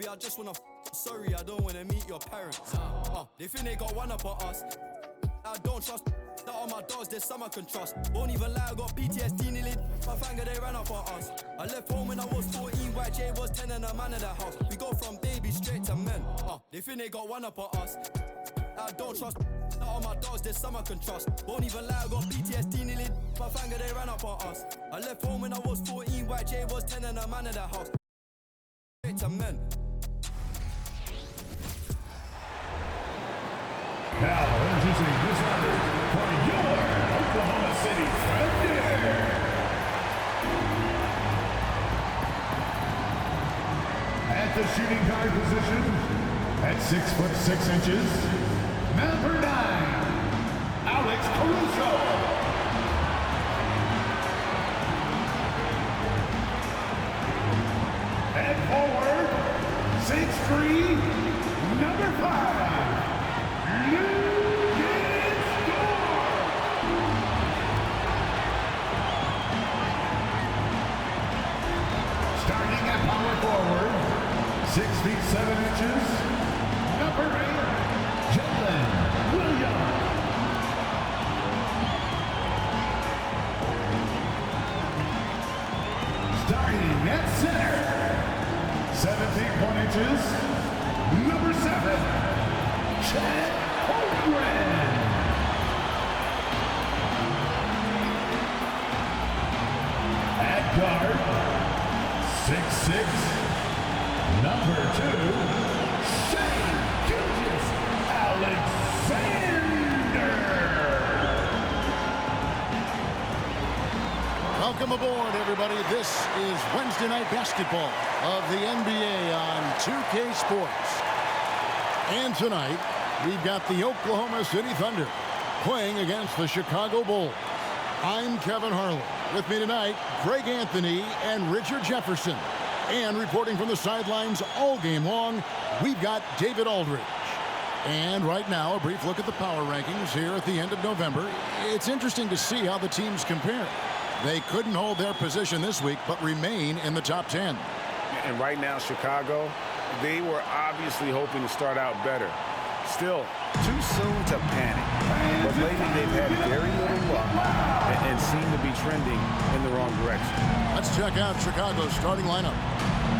I just wanna sorry, I don't wanna meet your parents. They think they got one up on us. I don't trust that all my dogs, there's some I can trust. Won't even lie, I got PTSD nearly. My finger, they ran up on us. I left home when I was 14, White J was 10 and a man in the house. We go from babies straight to men. They think they got one up on us. I don't trust that all my dogs, there's some I can trust. Won't even lie, I got PTSD nearly. My finger, they ran up on us. I left home when I was 14, White J was 10 and a man in the house. Straight to men. Now introducing this round for your Oklahoma City Thunder. At the shooting guard position, at 6'6", number 9, Alex Caruso. At forward, 6'3", number 5. Starting at power forward, 6 feet 7 inches, number 8, Jalen Williams. Starting at center, 7 feet 1 inches, number 7, Chet Holmgren. At guard, 6'6", number 2, Shai Gilgeous-Alexander. Welcome aboard, everybody. This is Wednesday Night Basketball of the NBA on 2K Sports. And tonight, we've got the Oklahoma City Thunder playing against the Chicago Bulls. I'm Kevin Harlan. With me tonight, Greg Anthony and Richard Jefferson. And reporting from the sidelines all game long, we've got David Aldridge. And right now, a brief look at the power rankings here at the end of November. It's interesting to see how the teams compare. They couldn't hold their position this week, but remain in the top 10. And right now, Chicago, they were obviously hoping to start out better. Still, too soon to panic. But lately, they've had very little luck and seem to be trending in the wrong direction. Let's check out Chicago's starting lineup.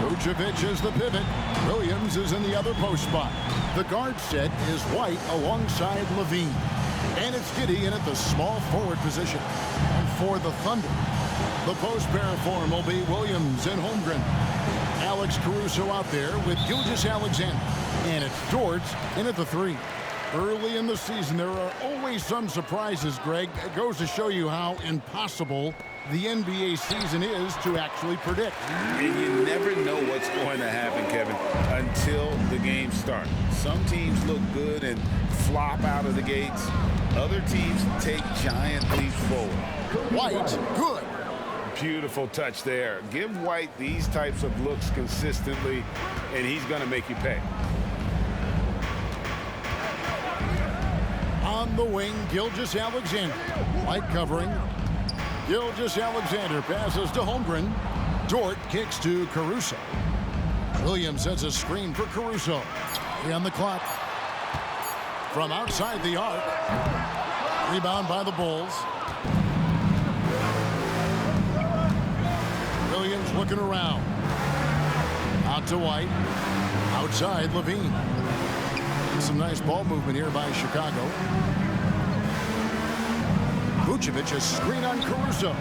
Vucevic is the pivot. Williams is in the other post spot. The guard set is White alongside Levine. And it's Giddey in at the small forward position. And for the Thunder, the post pair form will be Williams and Holmgren. Alex Caruso out there with Gilgeous-Alexander. And it's Dort in at the 3. Early in the season, there are always some surprises, Greg. It goes to show you how impossible the NBA season is to actually predict. And you never know what's going to happen, Kevin, until the game starts. Some teams look good and flop out of the gates. Other teams take giant leaps forward. White, good. Beautiful touch there. Give White these types of looks consistently, and he's going to make you pay. On the wing, Gilgeous-Alexander. White covering. Gilgeous-Alexander passes to Holmgren. Dort kicks to Caruso. Williams sets a screen for Caruso. 3 on the clock. From outside the arc. Rebound by the Bulls. Williams looking around. Out to White. Outside Levine. Some nice ball movement here by Chicago. Vucevic, a screen on Caruso.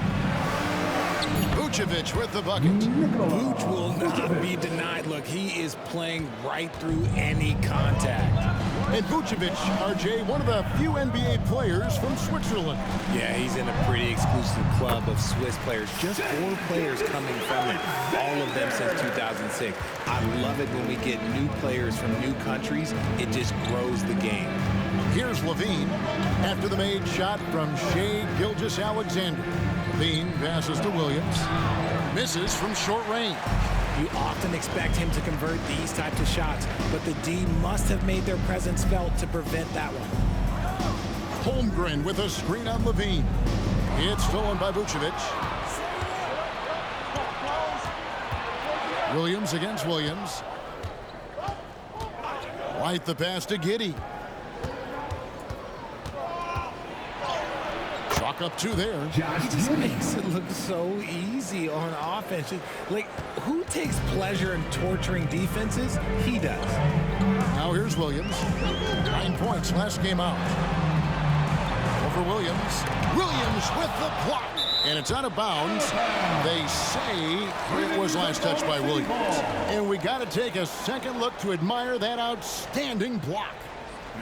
Vucevic with the bucket. Vuce will not be denied. Look, he is playing right through any contact. And Vucevic, RJ, one of the few NBA players from Switzerland. Yeah, he's in a pretty exclusive club of Swiss players. Just 4 players coming from him, all of them since 2006. I love it when we get new players from new countries. It just grows the game. Here's Levine after the made shot from Shai Gilgeous-Alexander. Levine passes to Williams. Misses from short range. You often expect him to convert these types of shots, but the D must have made their presence felt to prevent that one. Holmgren with a screen on Levine. It's stolen by Vucevic. Williams against Williams. White the pass to Giddey. Chalk up 2 there. He just makes it look so easy on offense. Like, who takes pleasure in torturing defenses? He does. Now here's Williams. 9 points last game out. Over Williams. Williams with the block. And it's out of bounds. They say it was last touched by Williams. And we got to take a second look to admire that outstanding block.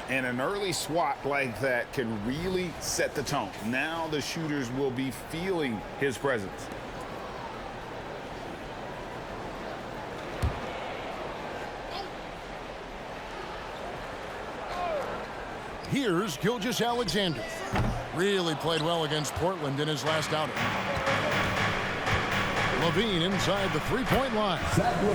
And an early swat like that can really set the tone. Now the shooters will be feeling his presence. Here's Gilgeous-Alexander. Really played well against Portland in his last outing. LaVine inside the three-point line.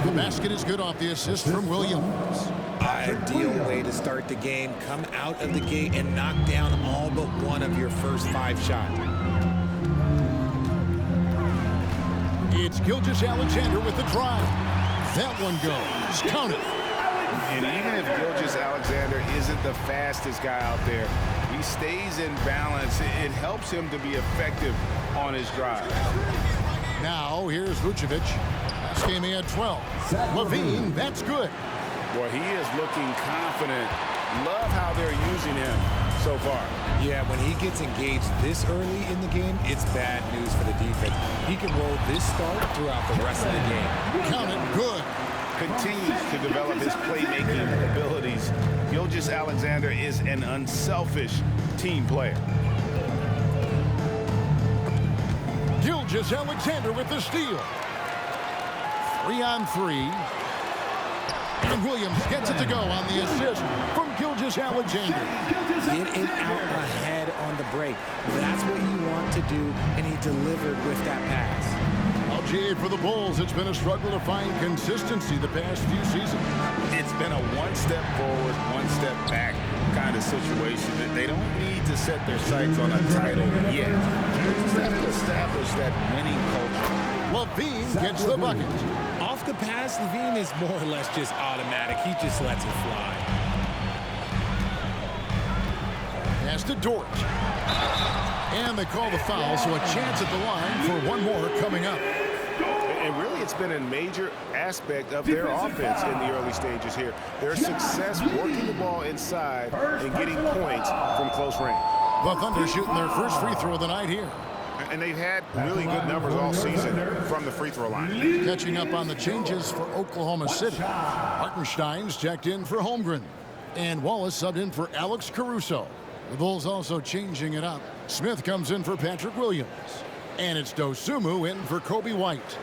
The basket is good off the assist from Williams. Ideal way to start the game. Come out of the gate and knock down all but one of your first 5 shots. It's Gilgeous-Alexander with the drive. That one goes. Count it. And even if Gilgeous-Alexander isn't the fastest guy out there, he stays in balance. It helps him to be effective on his drive. Now here's Vucevic. Last game he had 12. LaVine, that's good. Boy, he is looking confident. Love how they're using him so far. Yeah, when he gets engaged this early in the game, it's bad news for the defense. He can roll this start throughout the rest of the game. Count it, good. Continues to develop his playmaking abilities. Gilgeous-Alexander is an unselfish team player. Gilgeous-Alexander with the steal. 3-on-3. And Williams gets it to go on the assist from Gilgeous-Alexander. Get it out ahead on the break. That's what you want to do, and he delivered with that pass. LGA for the Bulls. It's been a struggle to find consistency the past few seasons. It's been a one step forward, one step back kind of situation. That they don't need to set their sights on a title yet. Just have to establish that winning culture. LaVine gets the bucket. Off the pass, LaVine is more or less just automatic. He just lets it fly. Pass to Dort. And they call the foul, so a chance at the line for one more coming up. And really, it's been a major aspect of their offense in the early stages here. Their success working the ball inside and getting points from close range. The Thunder shooting their first free throw of the night here. And they've had really good numbers all season from the free throw line. Catching up on the changes for Oklahoma City. Hartenstein's checked in for Holmgren. And Wallace subbed in for Alex Caruso. The Bulls also changing it up. Smith comes in for Patrick Williams. And it's Dosunmu in for Kobe White.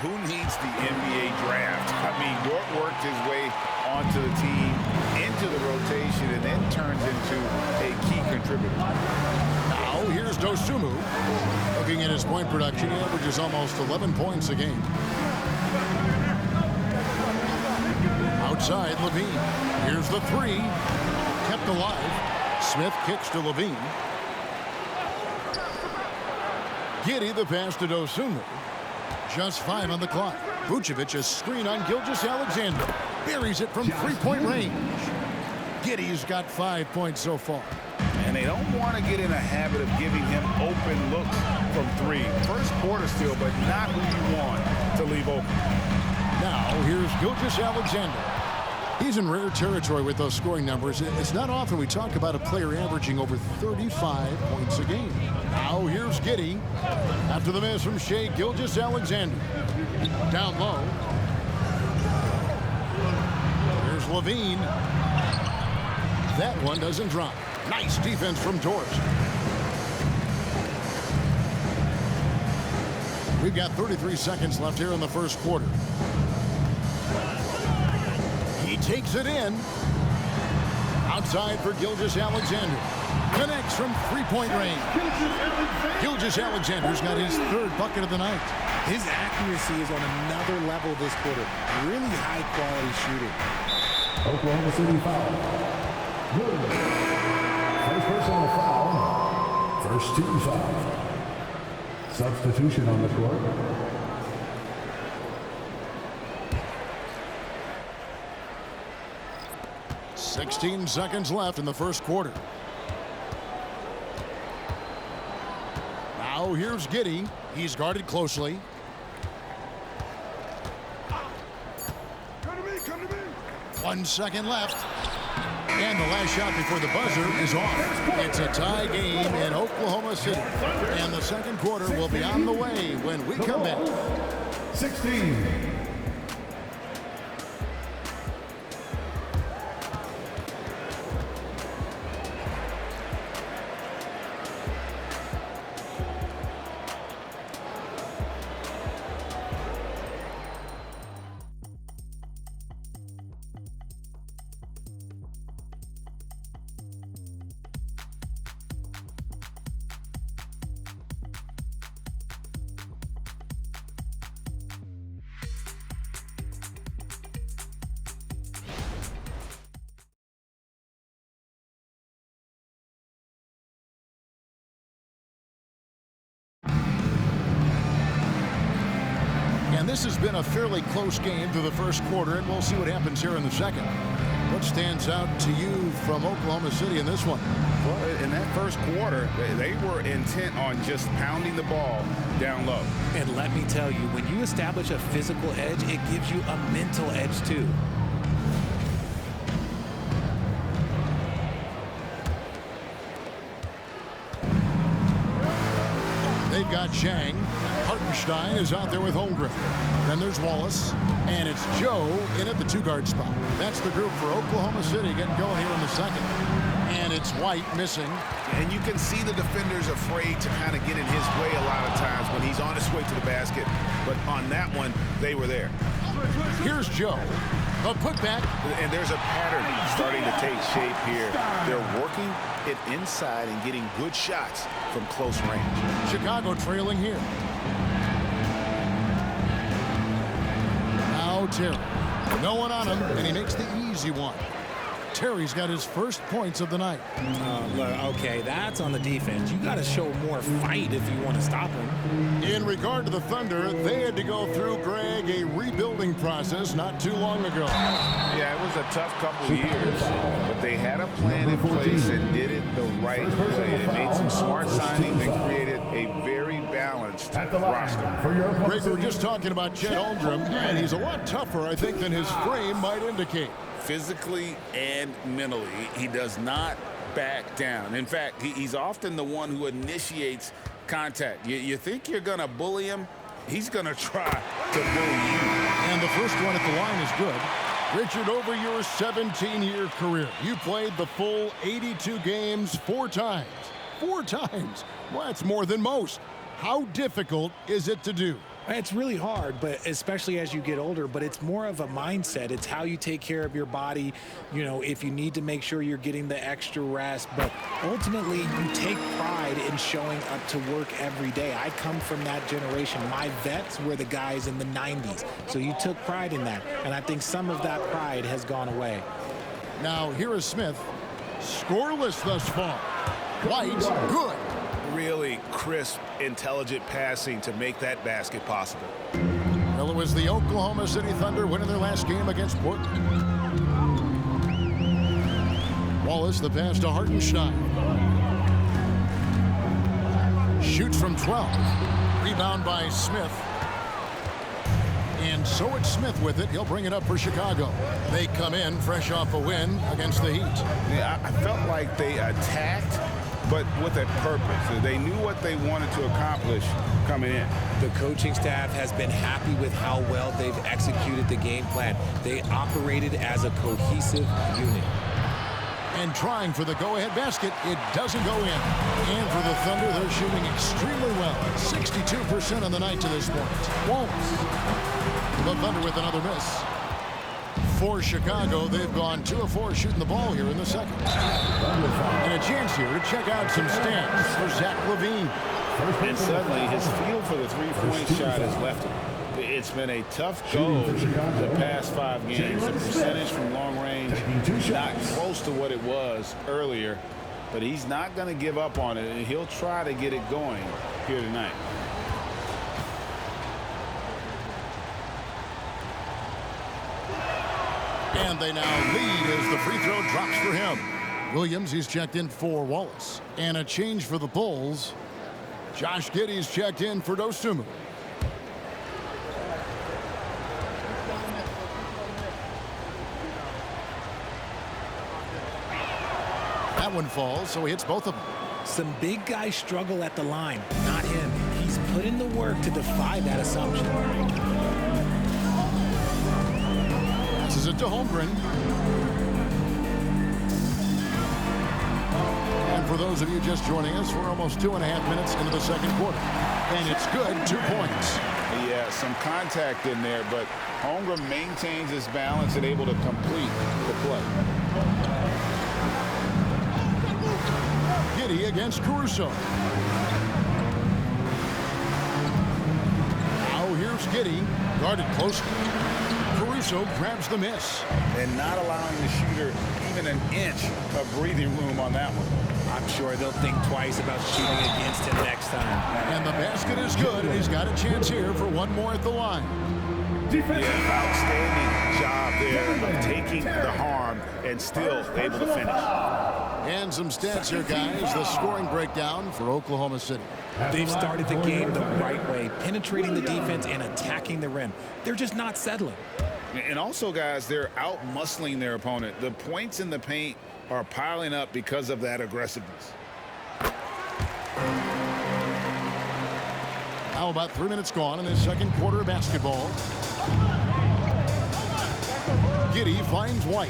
Who needs the NBA draft? I mean, Dort worked his way onto the team, into the rotation, and then turns into a key contributor. Now here's Dosunmu. Looking at his point production, he averages almost 11 points a game. Outside, LaVine. Here's the three. Kept alive. Smith kicks to LaVine. Giddey the pass to Dosunmu. Just 5 on the clock. Vucevic a screen on Gilgeous-Alexander. Buries it from three-point range. Giddey's got 5 points so far. And they don't want to get in a habit of giving him open looks from 3. First quarter still, but not who you want to leave open. Now here's Gilgeous-Alexander. He's in rare territory with those scoring numbers. It's not often we talk about a player averaging over 35 points a game. Now here's Giddey. After the miss from Shai Gilgeous-Alexander. Down low. Here's LaVine. That one doesn't drop. Nice defense from Dort. We've got 33 seconds left here in the first quarter. He takes it in. Outside for Gilgeous-Alexander. Connects from three-point range. Gilgeous-Alexander's got his 3rd bucket of the night. His accuracy is on another level this quarter. Really high-quality shooting. Oklahoma City foul. Williams. First personal foul. First team foul. Substitution on the court. "16 seconds left in the first quarter. Now here's Giddey. He's guarded closely. Come to me. 1 second left. And the last shot before the buzzer is off. It's a tie game in Oklahoma City. And the second quarter will be on the way when we come back. 16. And this has been a fairly close game through the first quarter, and we'll see what happens here in the second. What stands out to you from Oklahoma City in this one? Well, in that first quarter, they were intent on just pounding the ball down low. And let me tell you, when you establish a physical edge, it gives you a mental edge too. They've got Zhang. Hartenstein is out there with Holmgren. Then there's Wallace. And it's Joe in at the two-guard spot. That's the group for Oklahoma City getting going here in the second. And it's White missing. And you can see the defenders afraid to kind of get in his way a lot of times when he's on his way to the basket. But on that one, they were there. Here's Joe. A putback. And there's a pattern starting to take shape here. They're working it inside and getting good shots from close range. Chicago trailing here. Now Terry. No one on him, and he makes the easy one. Terry's got his first points of the night. Look, okay, that's on the defense. You got to show more fight if you want to stop him. In regard to the Thunder, they had to go through, Greg, a rebuilding process not too long ago. Yeah, it was a tough couple of years, but they had a plan in place and did it the right way. They made some smart signings and created a very balanced roster. Greg, we were just talking about Chet Holmgren, and he's a lot tougher, I think, than his frame might indicate. Physically and mentally, he does not back down. In fact, he's often the one who initiates contact. You think you're going to bully him, he's going to try to bully you. And the first one at the line is good. Richard, over your 17-year career, you played the full 82 games 4 times. 4 times. Well, that's more than most. How difficult is it to do? It's really hard, but especially as you get older, but it's more of a mindset. It's how you take care of your body, you know, if you need to make sure you're getting the extra rest. But ultimately, you take pride in showing up to work every day. I come from that generation. My vets were the guys in the 90s. So you took pride in that. And I think some of that pride has gone away. Now, here is Smith. Scoreless thus far. White, good. Really crisp, intelligent passing to make that basket possible. Well, it was the Oklahoma City Thunder winning their last game against Portland. Wallace, the pass to Hartenstein. Shoots from 12. Rebound by Smith. And so it's Smith with it. He'll bring it up for Chicago. They come in fresh off a win against the Heat. Yeah, I felt like they attacked, but with a purpose. They knew what they wanted to accomplish coming in. The coaching staff has been happy with how well they've executed the game plan. They operated as a cohesive unit. And trying for the go-ahead basket, it doesn't go in. And for the Thunder, they're shooting extremely well. 62% on the night to this point. Wallace. The Thunder with another miss. For Chicago, they've gone 2 of 4 shooting the ball here in the second. And a chance here to check out some stats for Zach LaVine. And suddenly, his feel for the three-point shot has left him. It's been a tough go the past 5 games. The percentage from long range not close to what it was earlier. but he's not going to give up on it, and he'll try to get it going here tonight. And they now lead as the free throw drops for him. Williams, he's checked in for Wallace. And a change for the Bulls. Josh Giddey's checked in for Dosunmu. That one falls, so he hits both of them. Some big guys struggle at the line, not him. He's put in the work to defy that assumption. Passes it to Holmgren. And for those of you just joining us, we're almost 2.5 minutes into the second quarter. And it's good, 2 points. Yeah, some contact in there, but Holmgren maintains his balance and able to complete the play. Giddey against Caruso. Now here's Giddey, guarded closely. Caruso grabs the miss. And not allowing the shooter even an inch of breathing room on that one. I'm sure they'll think twice about shooting against him next time. And the basket is good, and he's got a chance here for one more at the line. Yeah, outstanding job there of taking the harm and still able to finish. And some stats here, guys. The scoring breakdown for Oklahoma City. They've started the game the right way, penetrating the defense and attacking the rim. They're just not settling. And also, guys, they're out-muscling their opponent. The points in the paint are piling up because of that aggressiveness. Now about 3 minutes gone in this second quarter of basketball. Giddey finds White.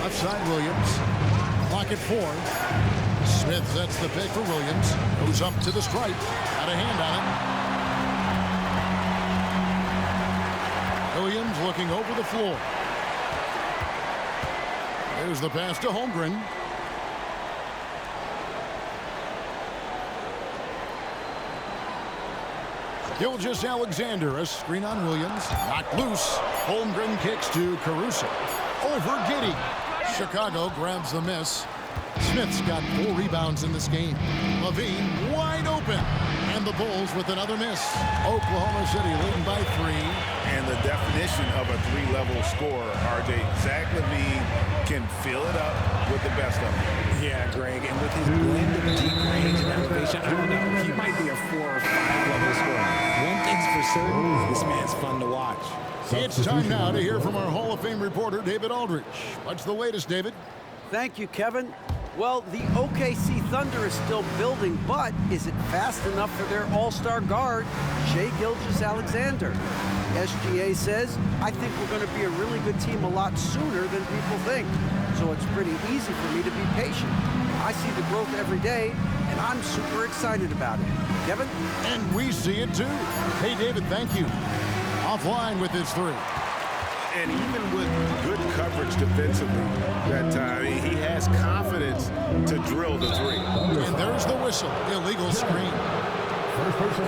Left side Williams. Clock at 4. Smith sets the pick for Williams. Goes up to the stripe. Got a hand on it. Williams looking over the floor. There's the pass to Holmgren. Gilgeous-Alexander, a screen on Williams. Knocked loose. Holmgren kicks to Caruso. Over Giddey. Chicago grabs the miss. Smith's got 4 rebounds in this game. Levine wide open. And the Bulls with another miss. Oklahoma City leading by 3. And the definition of a 3-level scorer, RJ. Zach LaVine can fill it up with the best of them. Yeah, Greg, and with his blend of deep range and elevation, I don't know, he might be a 4 or 5-level scorer. One thing's for certain, this man's fun to watch. It's time now to hear from our Hall of Fame reporter, David Aldridge. What's the latest, David? Thank you, Kevin. Well, the OKC Thunder is still building, but is it fast enough for their all-star guard, Shai Gilgeous-Alexander? SGA says, I think we're going to be a really good team a lot sooner than people think. So it's pretty easy for me to be patient. I see the growth every day, and I'm super excited about it. Kevin? And we see it too. Hey, David, thank you. Offline with his 3. And even with good coverage defensively that time, he has confidence to drill the 3. And there's the whistle. Illegal screen.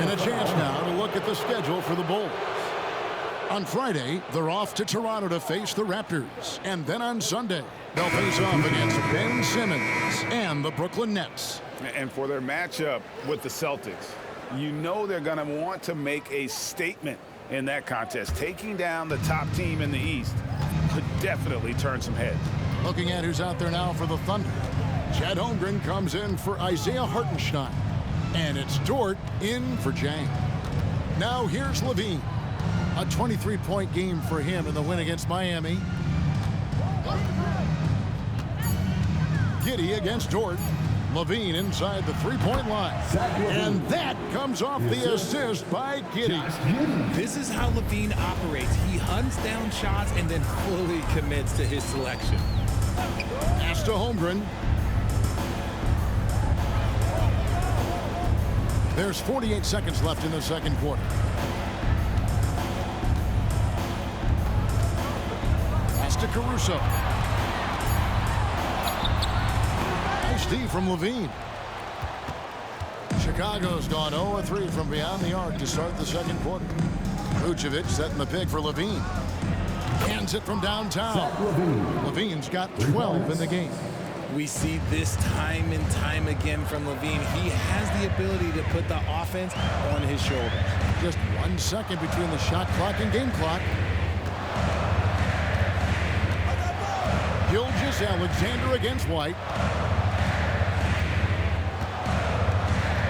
And a chance now to look at the schedule for the Bulls. On Friday, they're off to Toronto to face the Raptors. And then on Sunday, they'll face off against Ben Simmons and the Brooklyn Nets. And for their matchup with the Celtics, you know they're going to want to make a statement in that contest. Taking down the top team in the East could definitely turn some heads. Looking at who's out there now for the Thunder. Chad Holmgren comes in for Isaiah Hartenstein. And it's Dort in for Jang. Now here's Levine. A 23-point game for him in the win against Miami. Giddey against Dort. Levine inside the 3-point line. And that comes off the assist by Giddey. This is how Levine operates. He hunts down shots and then fully commits to his selection. Pass to Holmgren. There's 48 seconds left in the second quarter. Pass to Caruso. Nice D from Levine. Chicago's gone 0-3 from beyond the arc to start the second quarter. Vucevic setting the pick for Levine. Hands it from downtown. Levine's got 12 in the game. We see this time and time again from Levine. He has the ability to put the offense on his shoulders. Just 1 second between the shot clock and game clock. Gilgeous-Alexander against White.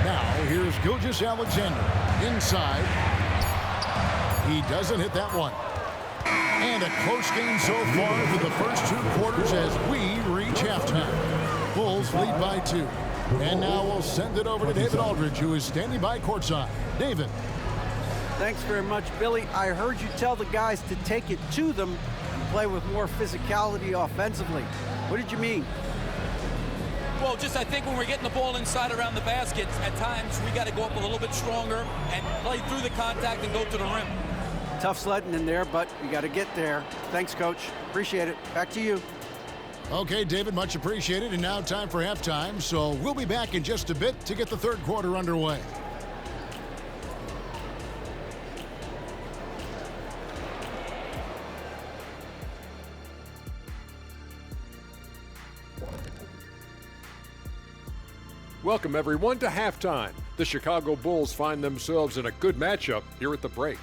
Now here's Gilgeous-Alexander inside. He doesn't hit that one. And a close game so far for the first 2 quarters as we reach halftime. Bulls lead by 2. And now we'll send it over to David Aldridge, who is standing by courtside. David. Thanks very much, Billy. I heard you tell the guys to take it to them and play with more physicality offensively. What did you mean? Well, just I think when we're getting the ball inside around the baskets, at times we got to go up a little bit stronger and play through the contact and go to the rim. Tough sledding in there, but you got to get there. Thanks, Coach. Appreciate it. Back to you. Okay, David, much appreciated. And now time for halftime. So we'll be back in just a bit to get the third quarter underway. Welcome, everyone, to halftime. The Chicago Bulls find themselves in a good matchup here at the break.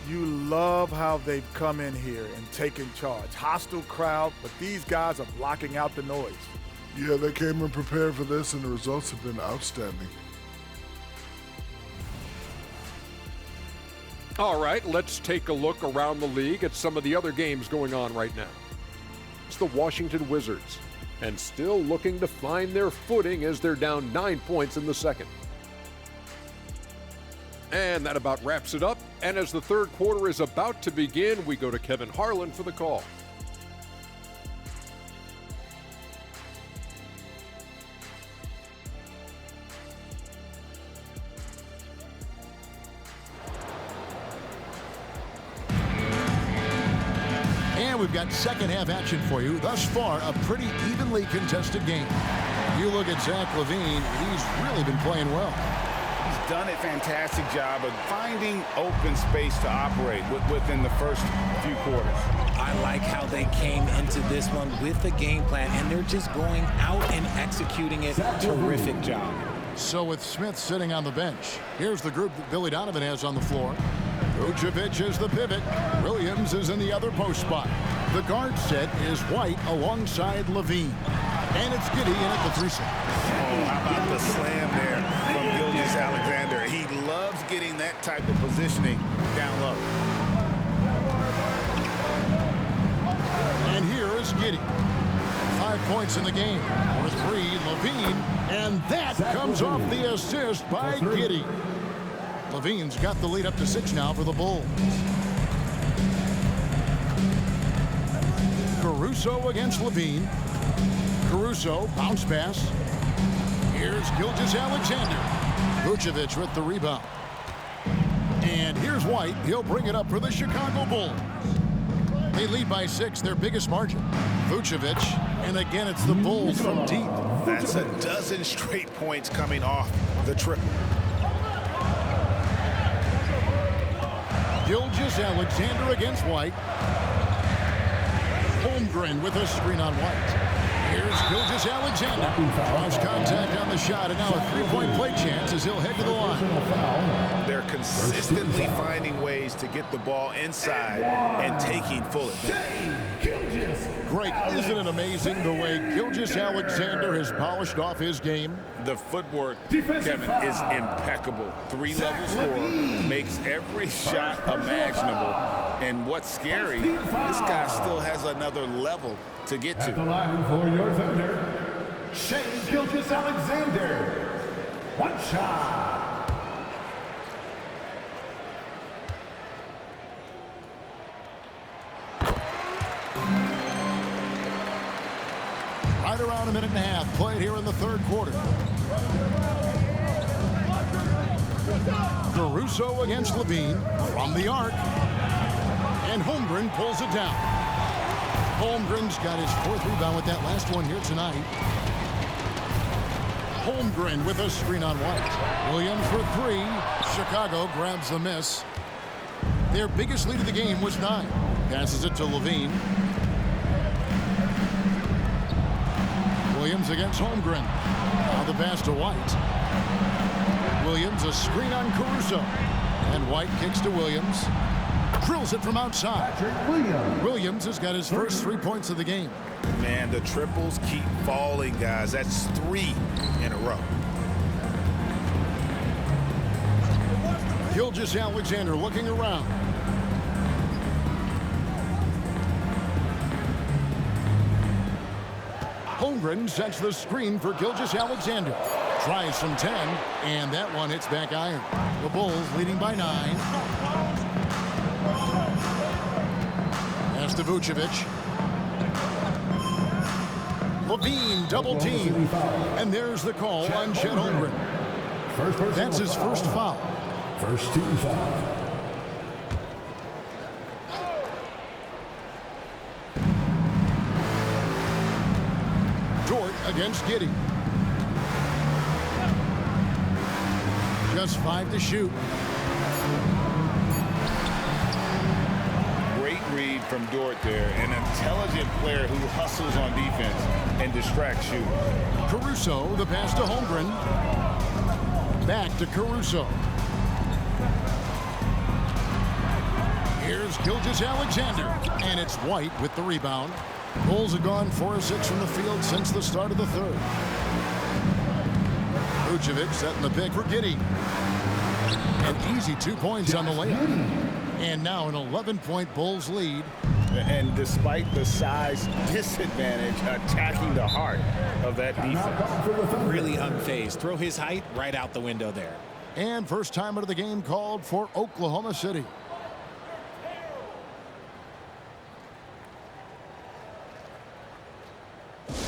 You love how they've come in here and taken charge. Hostile crowd, but these guys are blocking out the noise. Yeah, they came in prepared for this, and the results have been outstanding. All right, let's take a look around the league at some of the other games going on right now. It's the Washington Wizards, and still looking to find their footing as they're down 9 points in the second. And that about wraps it up. And as the third quarter is about to begin, we go to Kevin Harlan for the call. And we've got second half action for you. Thus far, a pretty evenly contested game. You look at Zach LaVine, he's really been playing well. He's done a fantastic job of finding open space to operate within the first few quarters. I like how they came into this one with a game plan, and they're just going out and executing it. Terrific job. So with Smith sitting on the bench, here's the group that Billy Donovan has on the floor. Vucevic is the pivot. Williams is in the other post spot. The guard set is White alongside LaVine. And it's Giddey in at the threesome. Oh, how about the slam there from Gilgeous-Alexander? He loves getting that type of positioning down low. And here is Giddey. 5 points in the game. For 3, LaVine. And that comes off the assist by Giddey. LaVine's got the lead up to 6 now for the Bulls. Caruso against LaVine. Caruso, bounce pass. Here's Gilgeous-Alexander. Vucevic with the rebound. And here's White. He'll bring it up for the Chicago Bulls. They lead by 6, their biggest margin. Vucevic, and again it's the Bulls from deep. That's a dozen straight points coming off the triple. Gilgeous-Alexander against White. Holmgren with a screen on White. Here's Gilgeous-Alexander. Cross contact on the shot, and now a three-point play chance as he'll head to the line. They're consistently finding ways to get the ball inside and taking full advantage. Greg, isn't it amazing the way Gilgeous-Alexander has polished off his game? The footwork, Kevin, is impeccable. 3-level scorer, makes every shot imaginable. And what's scary, this guy still has another level to get to. At the line for your Thunder, Shai Gilgeous-Alexander. One shot. Right around a minute and a half played here in the third quarter. Caruso against LaVine from the arc. And Holmgren pulls it down. Holmgren's got his 4th rebound with that last one here tonight. Holmgren with a screen on White. Williams for three. Chicago grabs the miss. Their biggest lead of the game was 9. Passes it to Levine. Williams against Holmgren. Now the pass to White. Williams a screen on Caruso. And White kicks to Williams. Drills it from outside. Williams has got his first 3 points of the game. Man, the triples keep falling, guys. That's 3 in a row. Gilgeous-Alexander looking around. Holmgren sets the screen for Gilgeous-Alexander. Tries from 10, and that one hits back iron. The Bulls leading by 9. Pass to Vucevic. Levine double team. And there's the call on Chet Holmgren. That's his first foul. First team foul. Dort against Giddey. Just 5 to shoot. Great read from Dort there. An intelligent player who hustles on defense and distracts shooters. Caruso, the pass to Holmgren. Back to Caruso. Here's Gilgeous-Alexander, and it's White with the rebound. Bulls have gone 4 of 6 from the field since the start of the third. Vucevic setting the pick for Giddey. An easy 2 points on the layup. And now an 11-point Bulls lead. And despite the size disadvantage, attacking the heart of that defense. Really unfazed. Throw his height right out the window there. And first timer of the game called for Oklahoma City.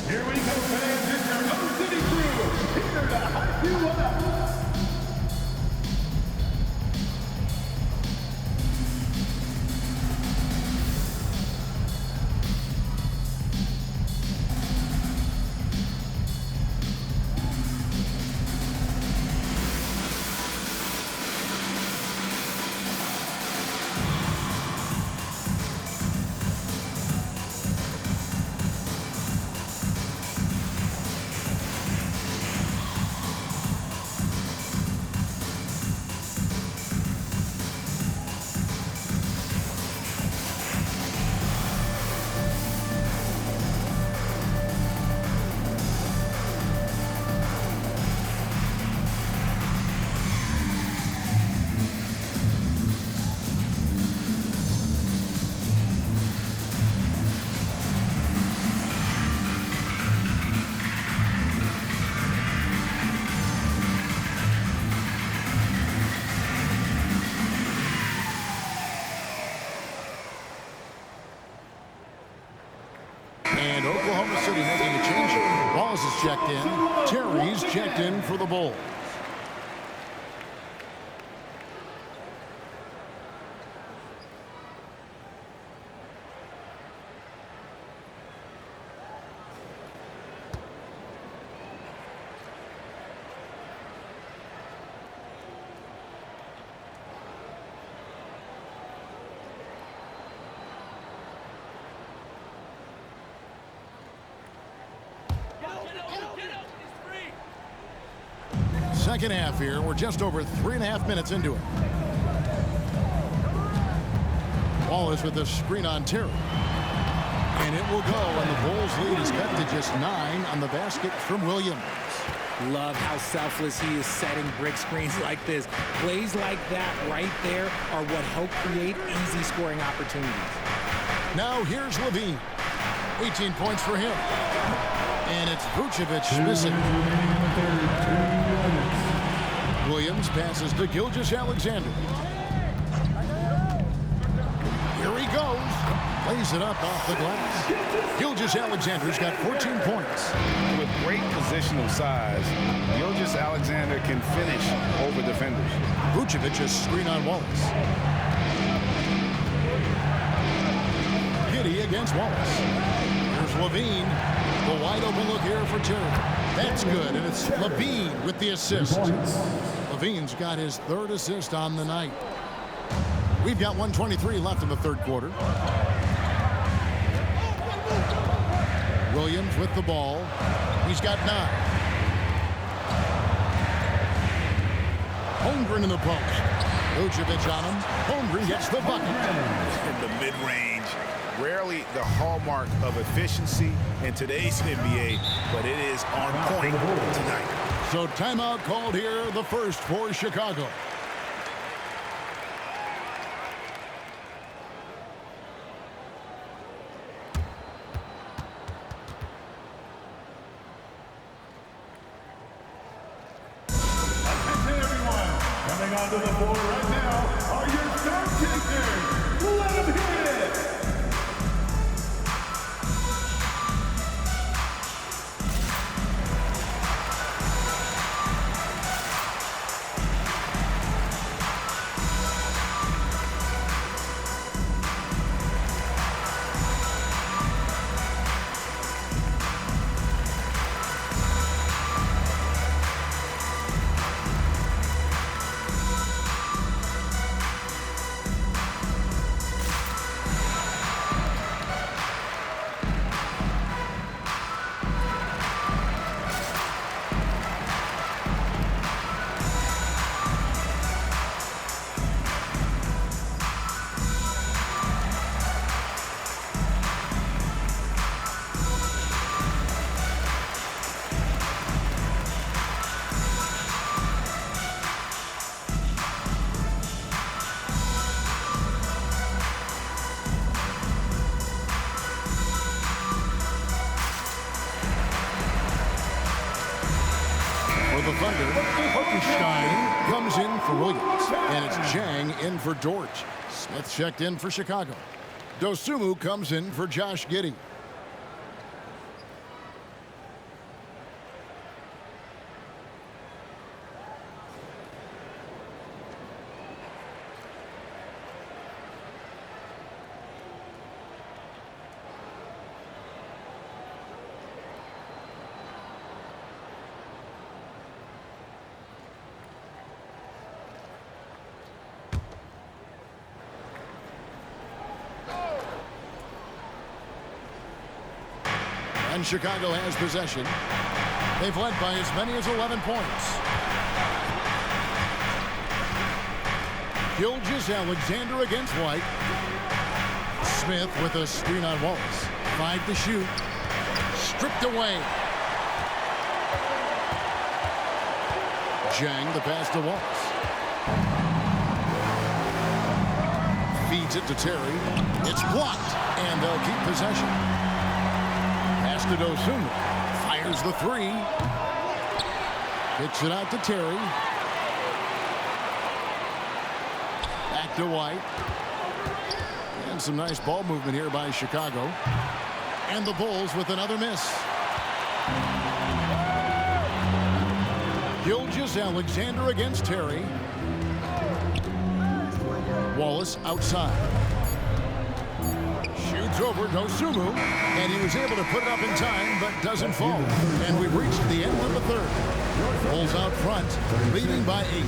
Here we go, fans. It's your Mo City crew. Here to hype you up. And Oklahoma City making a change. Walls is checked in. Terry's checked in for the Bulls. Second half here. We're just over 3.5 minutes into it. Wallace with the screen on Terry. And it will go, and the Bulls lead is cut to just 9 on the basket from Williams. Love how selfless he is setting brick screens like this. Plays like that right there are what help create easy scoring opportunities. Now here's Levine. 18 points for him. And it's Vucevic missing. Williams passes to Gilgeous-Alexander. Here he goes. Plays it up off the glass. Gilgeous-Alexander's got 14 points. With great positional size, Gilgeous-Alexander can finish over defenders. Vucevic is screen on Wallace. Giddey against Wallace. Here's Levine. The wide open look here for Terry. That's good, and it's Levine with the assist. Levine's got his third assist on the night. We've got 1:23 left in the third quarter. Williams with the ball. He's got 9. Holmgren in the post. Vucevic on him. Holmgren gets the bucket. In the mid-range, rarely the hallmark of efficiency in today's NBA, but it is on point tonight. So timeout called here, the first for Chicago. Coming onto the floor right now are your start takers. Let them hit it. For the Thunder, Hartenstein comes in for Williams, and it's Chang in for Dort. Smith checked in for Chicago. Dosunmu comes in for Josh Giddey. And Chicago has possession. They've led by as many as 11 points. Gilgeous-Alexander against White. Smith with a screen on Wallace. 5 to shoot. Stripped away. Jang the pass to Wallace. Feeds it to Terry. It's blocked, and they'll keep possession. Pass to Dosunmu. Fires the 3. Kicks it out to Terry. Back to White. And some nice ball movement here by Chicago. And the Bulls with another miss. Gilgeous-Alexander against Terry. Wallace outside. Shoots over Dosunmu, and he was able to put it up in time, but doesn't fall. And we've reached the end of the third. Bulls out front, leading by 8.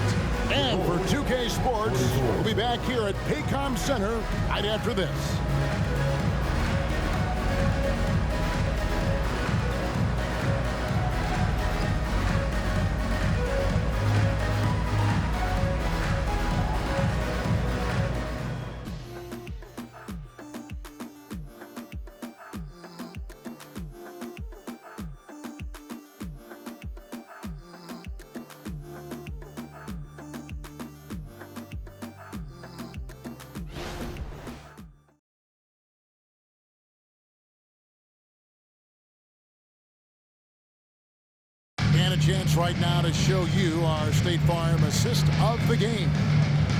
And for 2K Sports, we'll be back here at Paycom Center right after this. And a chance right now to show you our State Farm assist of the game.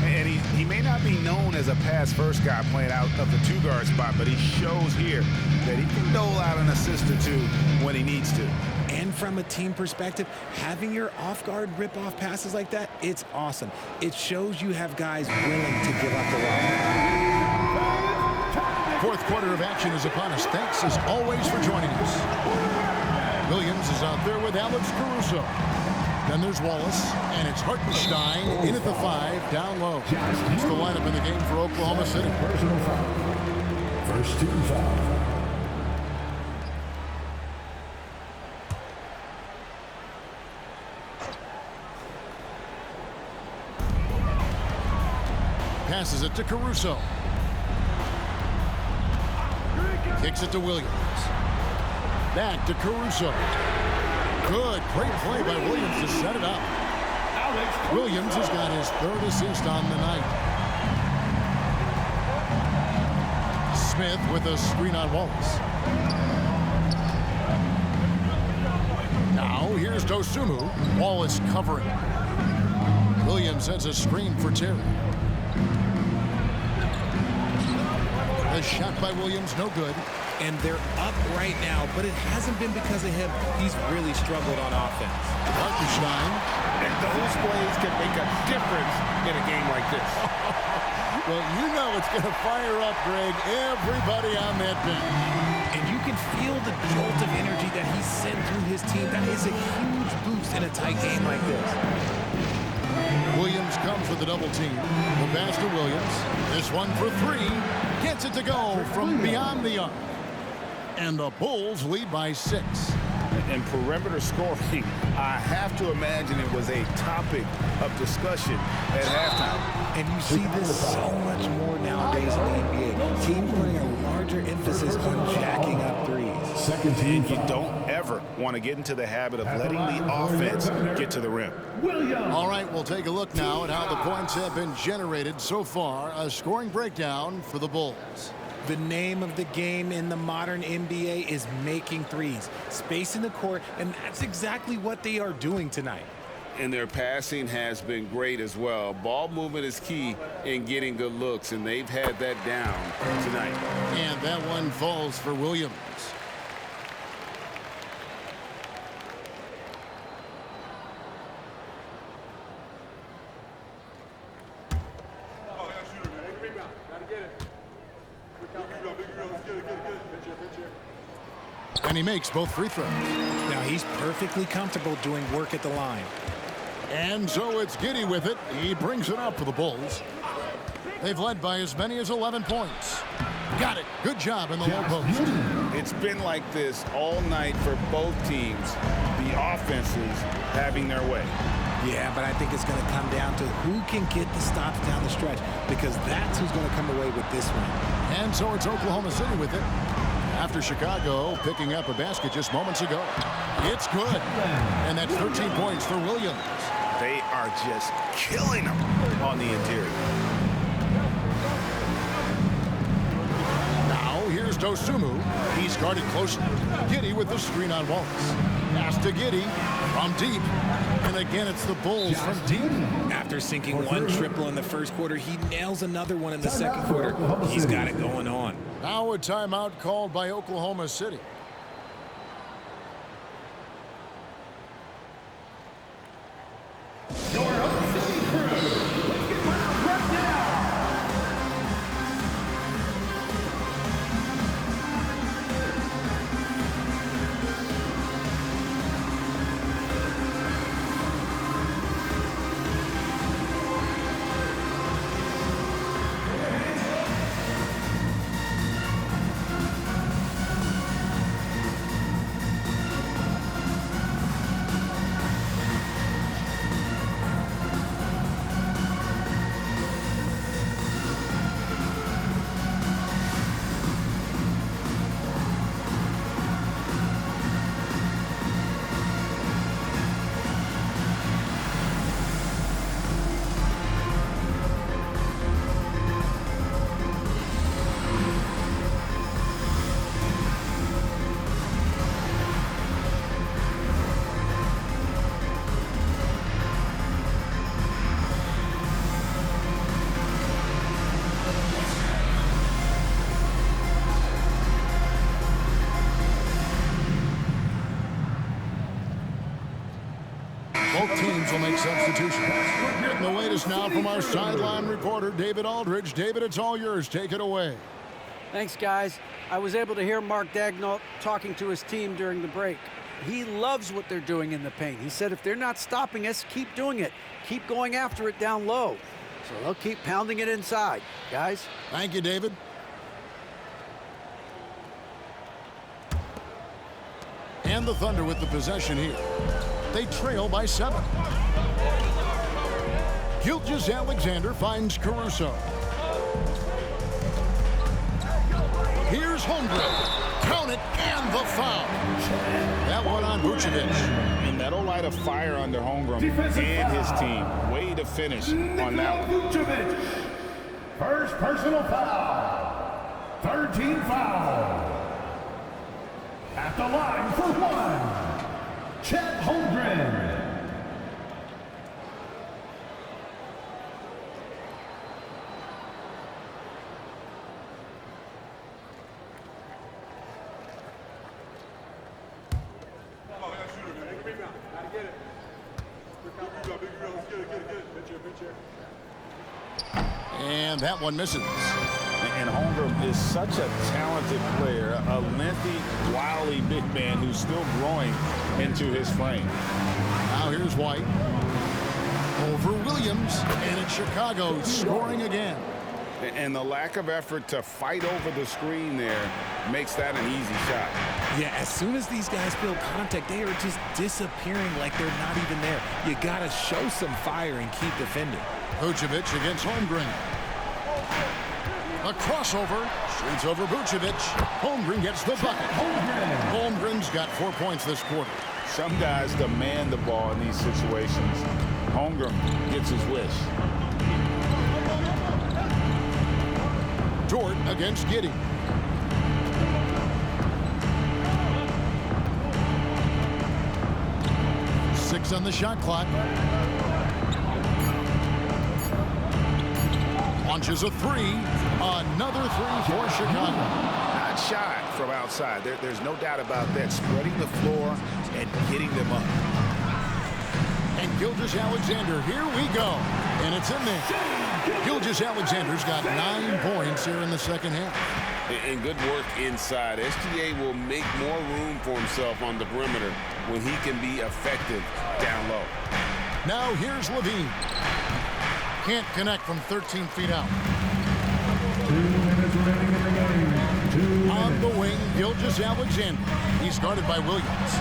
And he may not be known as a pass-first guy playing out of the 2-guard spot, but he shows here that he can dole out an assist or 2 when he needs to. And from a team perspective, having your off-guard rip-off passes like that, it's awesome. It shows you have guys willing to give up the rock. Fourth quarter of action is upon us. Thanks, as always, for joining us. Williams is out there with Alex Caruso. Then there's Wallace, and it's Hartenstein in at the 5, down low. It's the lineup in the game for Oklahoma City. Personal foul. First team foul. Passes it to Caruso. Kicks it to Williams. Back to Caruso. Good, great play by Williams to set it up. Williams has got his third assist on the night. Smith with a screen on Wallace. Now here's Dosunmu. Wallace covering. Williams sends a screen for Terry. The shot by Williams, no good. And they're up right now, but it hasn't been because of him. He's really struggled on offense. Hartenstein. And those plays can make a difference in a game like this. Well, you know it's going to fire up, Greg, everybody on that bench. And you can feel the jolt of energy that he sent through his team. That is a huge boost in a tight game like this. Williams comes with a double team. The pass to Williams. This one for 3. Gets it to go from beyond the arc. And the Bulls lead by 6. And perimeter scoring, I have to imagine it was a topic of discussion at halftime. And you see this so much more nowadays in the NBA. Teams putting a larger emphasis on jacking up threes. Second team. You don't ever want to get into the habit of letting the offense get to the rim. All right, we'll take a look now at how the points have been generated so far. A scoring breakdown for the Bulls. The name of the game in the modern NBA is making threes, spacing the court, and that's exactly what they are doing tonight. And their passing has been great as well. Ball movement is key in getting good looks, and they've had that down tonight. And that one falls for Williams. And he makes both free throws. Now he's perfectly comfortable doing work at the line. And so it's Giddey with it. He brings it up for the Bulls. They've led by as many as 11 points. Got it. Good job in the low post. It's been like this all night for both teams. The offenses having their way. Yeah, but I think it's going to come down to who can get the stops down the stretch, because that's who's going to come away with this one. And so it's Oklahoma City with it. After Chicago picking up a basket just moments ago. It's good. And that's 13 points for Williams. They are just killing them on the interior. Now here's Dosunmu. He's guarded closely. Giddey with the screen on Wallace. Pass to Giddey from deep. And again, it's the Bulls from deep. After sinking one triple in the first quarter, he nails another one in the second quarter. He's got it going on. Now a timeout called by Oklahoma City. Both teams will make substitutions. Getting the latest now from our sideline reporter, David Aldridge. David, it's all yours. Take it away. Thanks, guys. I was able to hear Mark Daigneault talking to his team during the break. He loves what they're doing in the paint. He said if they're not stopping us, keep doing it. Keep going after it down low. So they'll keep pounding it inside. Guys? Thank you, David. And the Thunder with the possession here. They trail by 7. Gilgeous-Alexander finds Caruso. Here's Holmgren. Count it, and the foul. That one on Vucevic. And that'll light a fire under Holmgren and his team. Way to finish on that one. Vucevic. First personal foul. Third team foul. At the line for 1. Chet Holmgren. And that one misses. And Holmgren is such a talented player, a lengthy, wily big man who's still growing into his frame. Now here's White. Over Williams, and it's Chicago scoring again. And the lack of effort to fight over the screen there makes that an easy shot. Yeah, as soon as these guys feel contact, they are just disappearing like they're not even there. You got to show some fire and keep defending. Vucevic against Holmgren. A crossover. Shoots over Vucevic. Holmgren gets the bucket. Holmgren's got 4 points this quarter. Some guys demand the ball in these situations. Holmgren gets his wish. Dort against Giddey. Six on the shot clock. Launches a 3. Another 3 for Chicago. Not shy from outside. There's no doubt about that. Spreading the floor and getting them up. And Gilgeous-Alexander, here we go. And it's in there. Gilgeous-Alexander's got 9 points here in the second half. And good work inside. SGA will make more room for himself on the perimeter when he can be effective down low. Now here's Levine. Can't connect from 13 feet out. 2 minutes remaining in the game. 2 minutes. On the wing, Gilgeous-Alexander. He's guarded by Williams.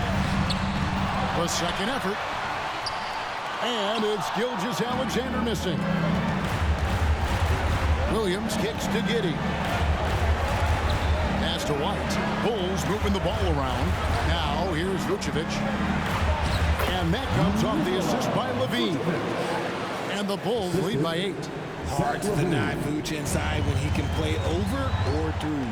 The second effort. And it's Gilgeous-Alexander missing. Williams kicks to Giddey. Pass to White. Bulls moving the ball around. Now here's Vucevic. And that comes off the assist by Levine. And the Bulls lead by 8. Hard to deny Vooch inside when he can play over or through.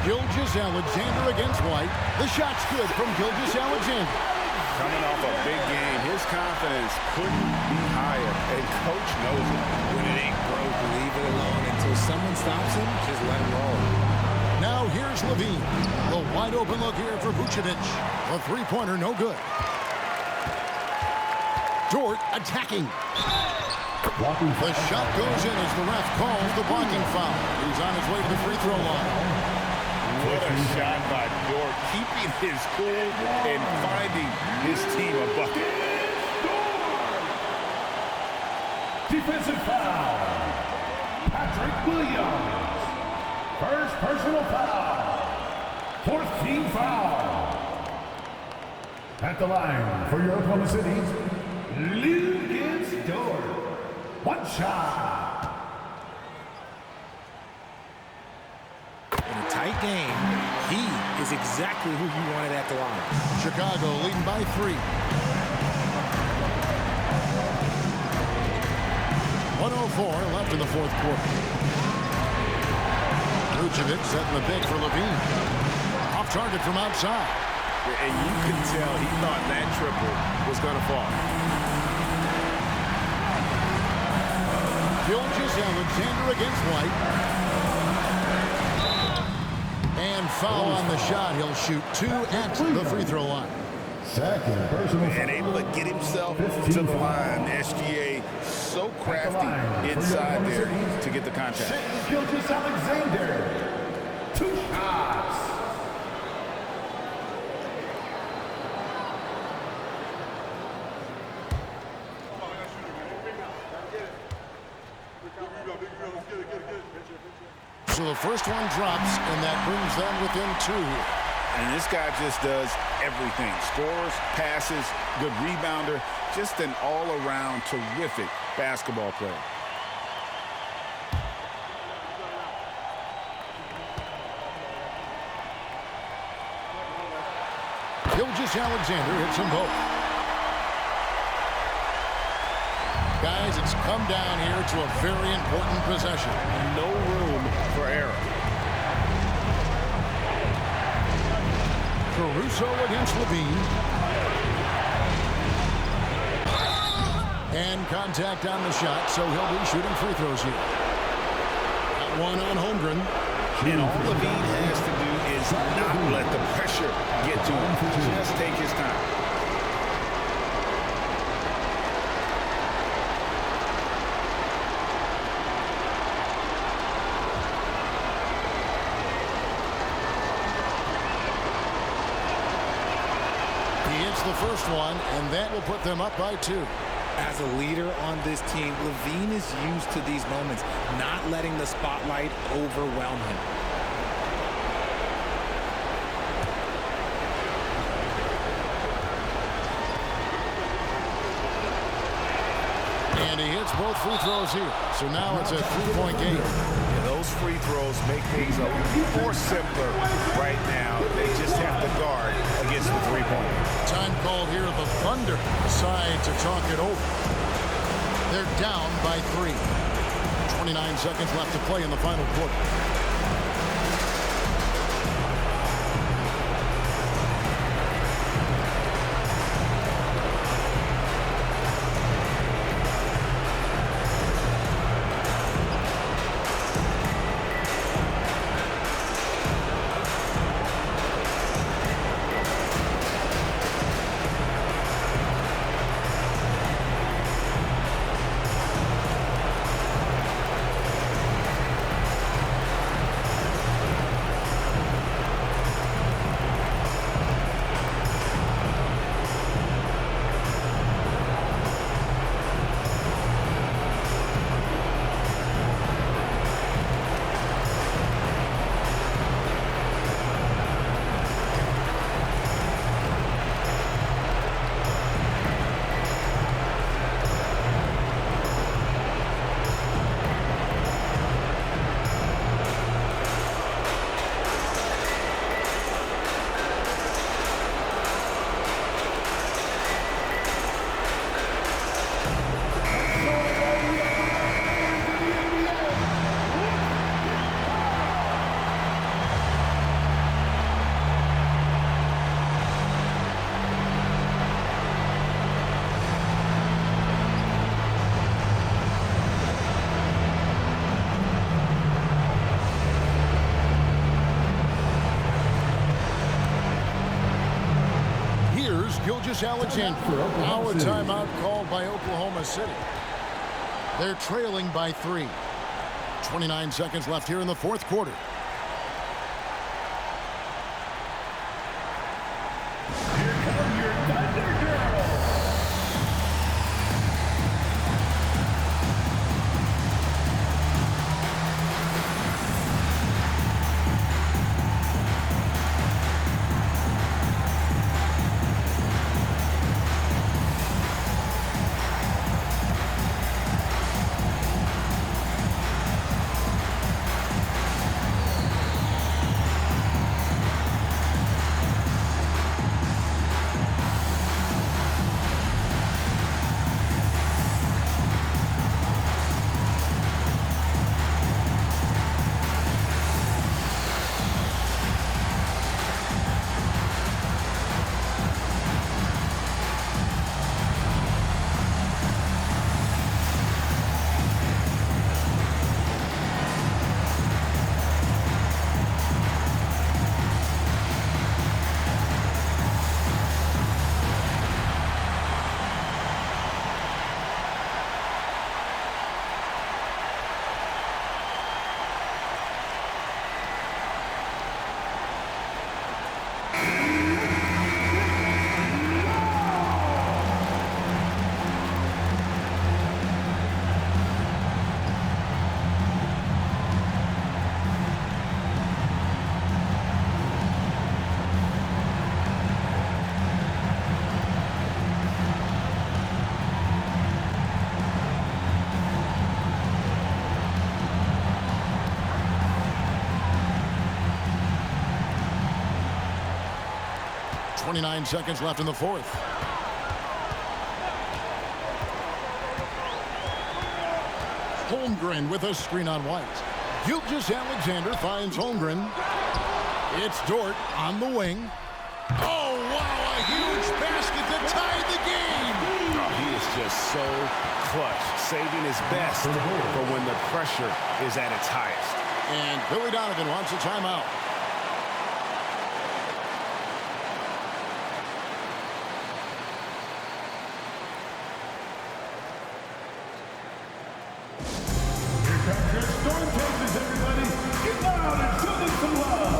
Gilgeous-Alexander against White. The shot's good from Gilgeous-Alexander. Coming off a big game, his confidence couldn't be higher, and coach knows it. When it ain't broke, leave it alone until someone stops him. Just let him roll. Now here's Levine. The wide open look here for Vucevic. The three-pointer no good. Dort attacking. The shot goes in as the ref calls the blocking foul. He's on his way to the free throw line. What a shot by Dort, keeping his cool and finding his team a bucket. Defensive foul. Patrick Williams. First personal foul. Fourth team foul. At the line for your Oklahoma City, Lucas Dort. One shot. In a tight game, he is exactly who you wanted at the line. Chicago leading by 3. 1:04 left in the fourth quarter. Vucevic setting the pick for Levine. Off target from outside. And you could tell he thought that triple was going to fall. Gilgeous-Alexander against White. And foul on the shot. He'll shoot 2 at the free throw line. Second personal foul. And able to get himself to the line. SGA so so crafty inside there to get the contact. Shai Gilgeous-Alexander, 2 shots. So the first one drops, and that brings them within 2 here. And this guy just does everything. Scores, passes, good rebounder, just an all-around terrific basketball player. Gilgeous-Alexander hits them both. Guys, it's come down here to a very important possession. No room for error. Caruso against Levine. And contact on the shot, so he'll be shooting free throws here. Got one on Holmgren. And all Levine has to do is not let the pressure get to him. Just take his time. The first one, and that will put them up by 2. As a leader on this team, Levine is used to these moments, not letting the spotlight overwhelm him. And he hits both free throws here. So now it's a 3-point game. Yeah, those free throws make things a little more simpler right now. They just have to guard against the 3-pointer. Time called here. The Thunder decide to talk it over. They're down by 3. 29 seconds left to play in the final quarter. Gilgeous-Alexander. Now a timeout called by Oklahoma City. They're trailing by 3. 29 seconds left here in the fourth quarter. Here come your Thunder Girls. 29 seconds left in the fourth. Holmgren with a screen on White. Gilgeous-Alexander finds Holmgren. It's Dort on the wing. Oh, wow, a huge basket to tie the game. Oh, he is just so clutch, saving his best for when the pressure is at its highest. And Billy Donovan wants a timeout. Here comes your Storm Chasers, everybody. Get loud and show them some love.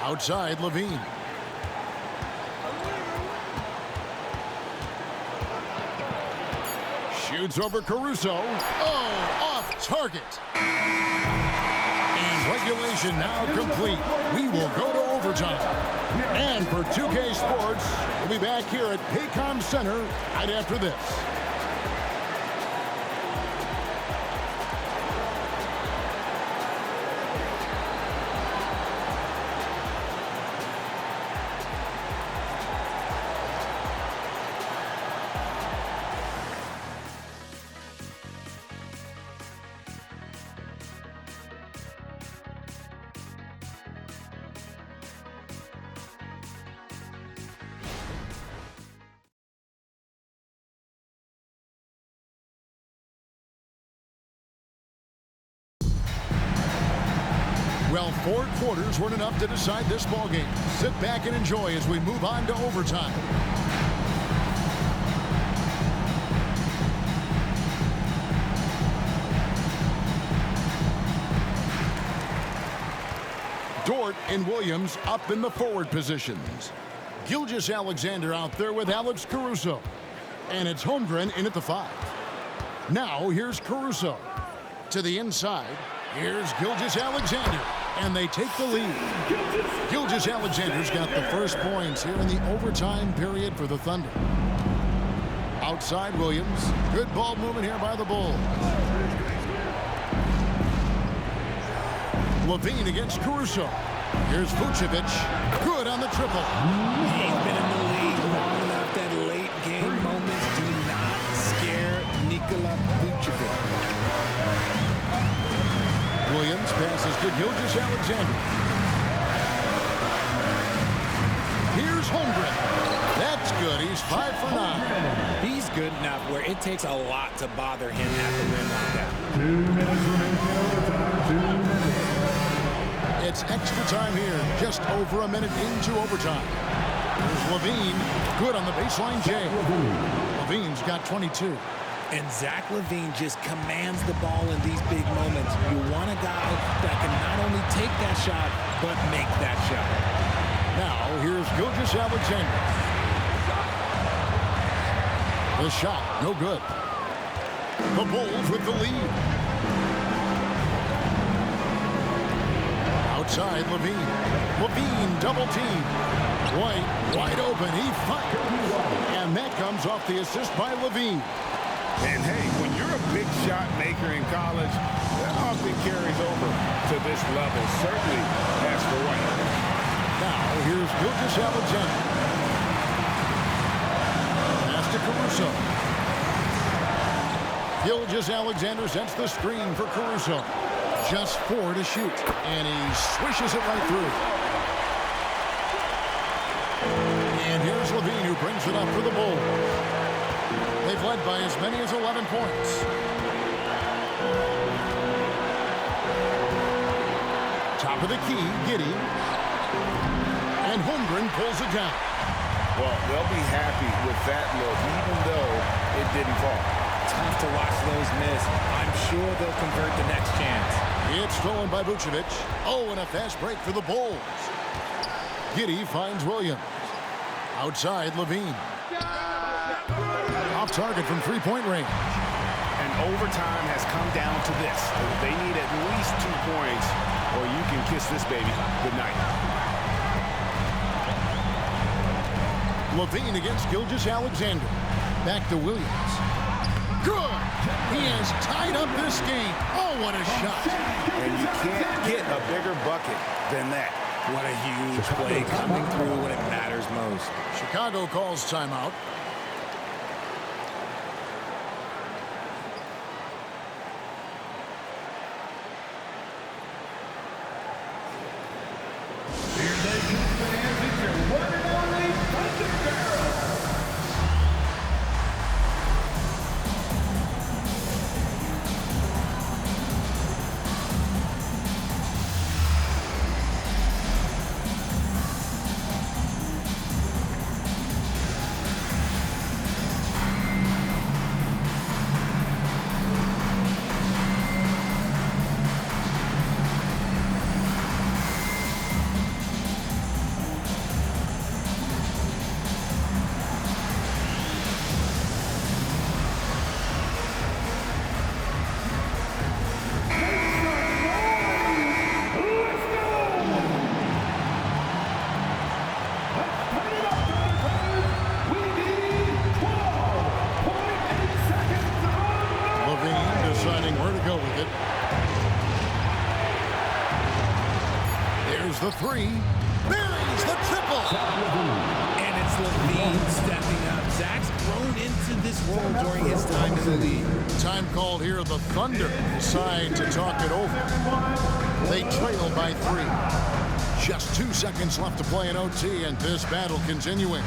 Outside, Levine. Shoots over Caruso. Oh, off target. And regulation now complete. We will go to overtime. And for 2K Sports, we'll be back here at Paycom Center right after this. Well, 4 quarters weren't enough to decide this ballgame. Sit back and enjoy as we move on to overtime. Dort and Williams up in the forward positions. Gilgeous-Alexander out there with Alex Caruso. And it's Holmgren in at the 5. Now here's Caruso. To the inside, here's Gilgeous-Alexander. And they take the lead. Gilgeous-Alexander's got the first points here in the overtime period for the Thunder. Outside Williams. Good ball movement here by the Bulls. Levine against Caruso. Here's Vucevic. Good on the triple. He's been in the league long enough that late game moments do not scare Nikola Vucevic. Williams passes to Gilgeous-Alexander. Here's Holmgren. That's good. He's 5 for 9. He's good enough where it takes a lot to bother him at the rim like that. 2 minutes remaining in overtime. 2 minutes. It's extra time here. Just over a minute into overtime. Here's Levine. Good on the baseline jam. Levine's got 22. And Zach LaVine just commands the ball in these big moments. You want a guy that can not only take that shot, but make that shot. Now, here's Gilgeous-Alexander. The shot, no good. The Bulls with the lead. Outside, Levine. Levine, double team. White, wide open, he fires. And that comes off the assist by Levine. And hey, when you're a big shot maker in college, that often carries over to this level, certainly as for White. Now, here's Gilgeous-Alexander. Pass to Caruso. Gilgeous-Alexander sets the screen for Caruso. Just 4 to shoot. And he swishes it right through. And here's Levine, who brings it up for the Bulls. They've led by as many as 11 points. Top of the key, Giddey. And Holmgren pulls it down. Well, they'll be happy with that look, even though it didn't fall. Tough to watch those miss. I'm sure they'll convert the next chance. It's stolen by Vucevic. Oh, and a fast break for the Bulls. Giddey finds Williams. Outside, Levine. Off target from three-point range. And overtime has come down to this. They need at least 2 points, or you can kiss this baby goodnight. Levine against Gilgeous-Alexander. Back to Williams. Good! He has tied up this game. Oh, what a shot. And you can't get a bigger bucket than that. What a huge play coming through when it matters most. Chicago calls timeout. The three, buries the triple. And it's Levine stepping up. Zach's grown into this role during his time in the league. Time called here. The Thunder decide to talk it over. They trail by 3. Just 2 seconds left to play in OT, and this battle continuing.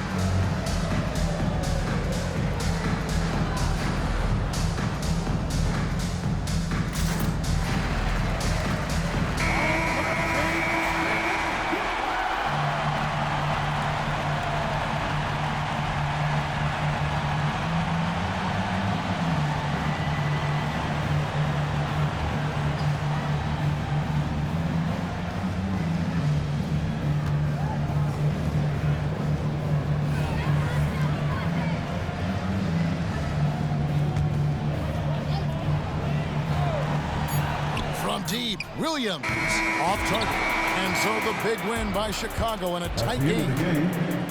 Deep, Williams off target. And so the big win by Chicago in a tight game.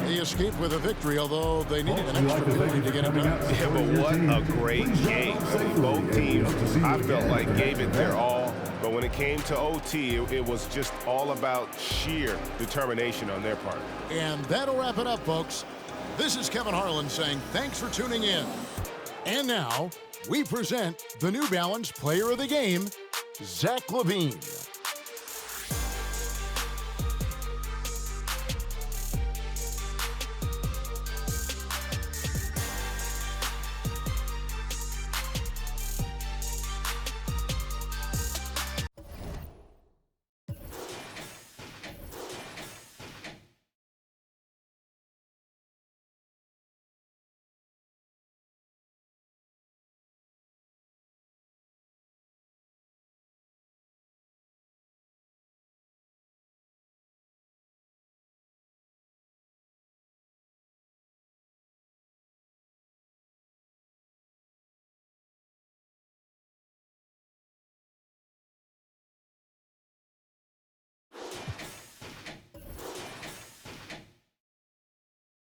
They escaped with a victory, although they needed an extra period to get it done. Yeah, but what a great game. Both teams, I felt like, gave it their all. But when it came to OT, it was just all about sheer determination on their part. And that'll wrap it up, folks. This is Kevin Harlan saying thanks for tuning in. And now, we present the New Balance Player of the Game, Zach LaVine.